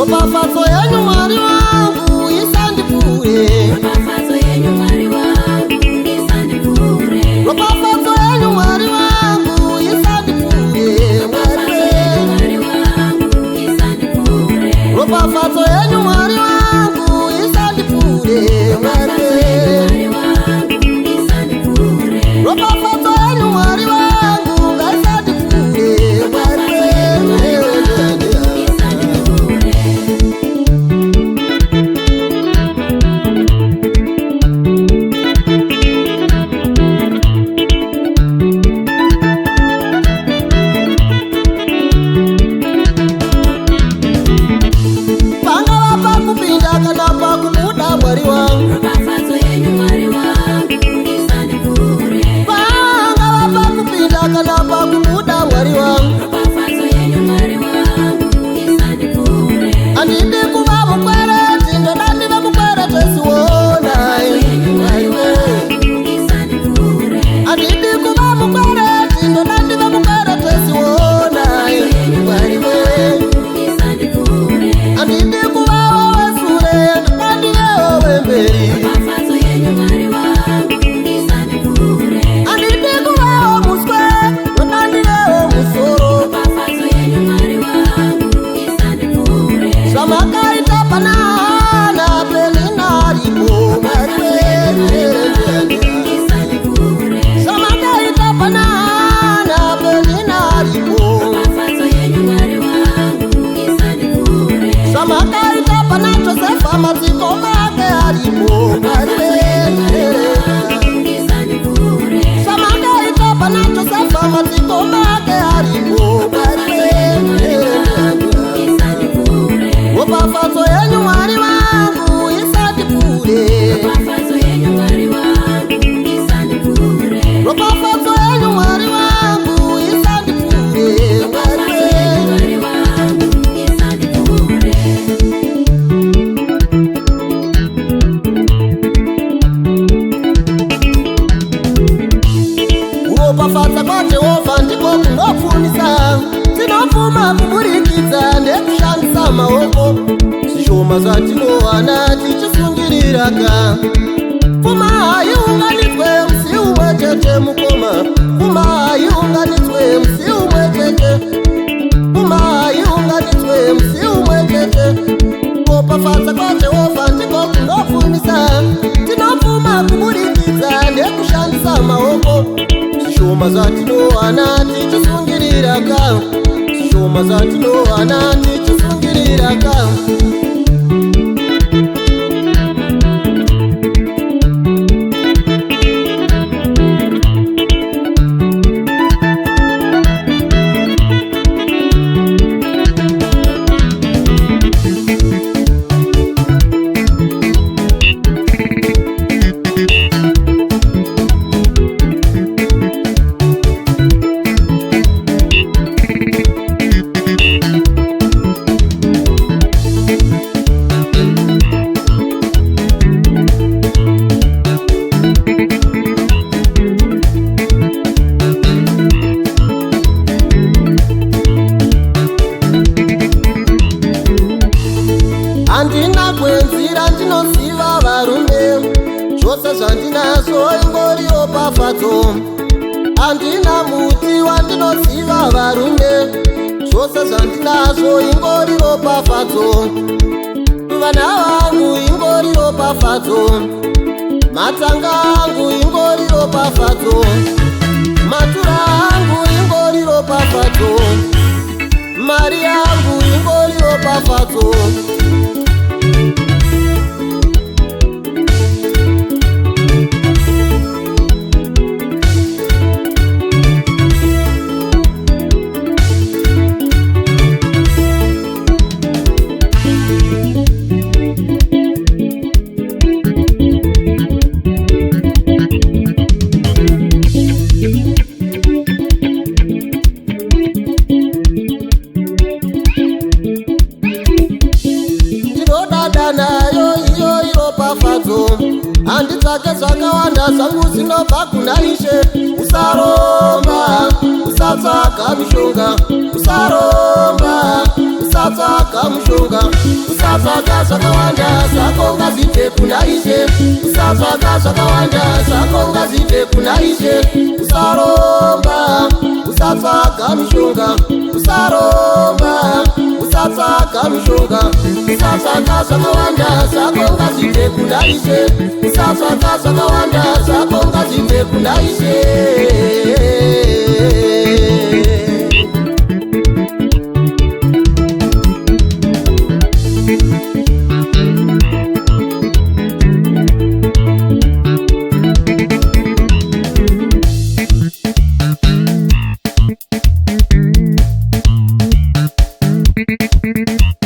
Ropafatso yenyu Mwari wangu isandipfuure. Ropafatso yenyu Mwari wangu isandipfuure. Ropafatso yenyu Mwari wangu isandipfuure. Mwari wangu isandipfuure. Ropafatso yenyu Mwari wangu isandipfuure. Mwari wangu isandipfuure. Ropafatso yenyu Mwari wangu isandipfuure. Ropafatso yenyu Mwari wangu isandipfuure. Ropafatso yenyu Mwari wangu isandipfuure. Kuropafatsa kwaJehovha ndiko kunopfumisa. Tinopfuma kuburikidza nekushandisa maoko. Zvishoma zvatinowana tichisungirira. Pfuma haiunganidzwe musi umwe chete mukoma. Pfuma haiunganidzwe musi umwe chete. Pfuma haiunganidzwe musi umwe chete. Kuropafatsa kwaJehovha ndiko kunopfumisa. Tinopfuma kuburikidza nekushandisa maoko. Zvishoma zvatinowana tichisungirira. Zvishoma zvatinowana tichisungirira. Handina kwenzira ndinoziva varume. Zvose zvandinazvo ingori ropafatso. Handina muti wandinoziva varume. Zvose zvandinazvo ingori ropafatso. Vana vangu ingori ropafatso. Matanga angu ingori ropafatso. Matura angu ingori ropafatso. Mari yangu ingori ropafatso. Handitsvake zvakawanda zvangu zvinobva kuna Ishe. Usaromba, usatsvaga mushonga. Usaromba, usatsvaga mushonga. usatsvaga zvakawanda zako ngazibve kuna Ishe. Usatsvaga zvakawanda zako ngazibve kuna Ishe. Usaromba usatsvaga mishonga, usaromba usatsvaga mishonga. Usatsvaga zvakawanda zako ngazibve kuna Ishe. Usatsvaga zvakawanda zako ngazibve kuna Ishe. Thank you.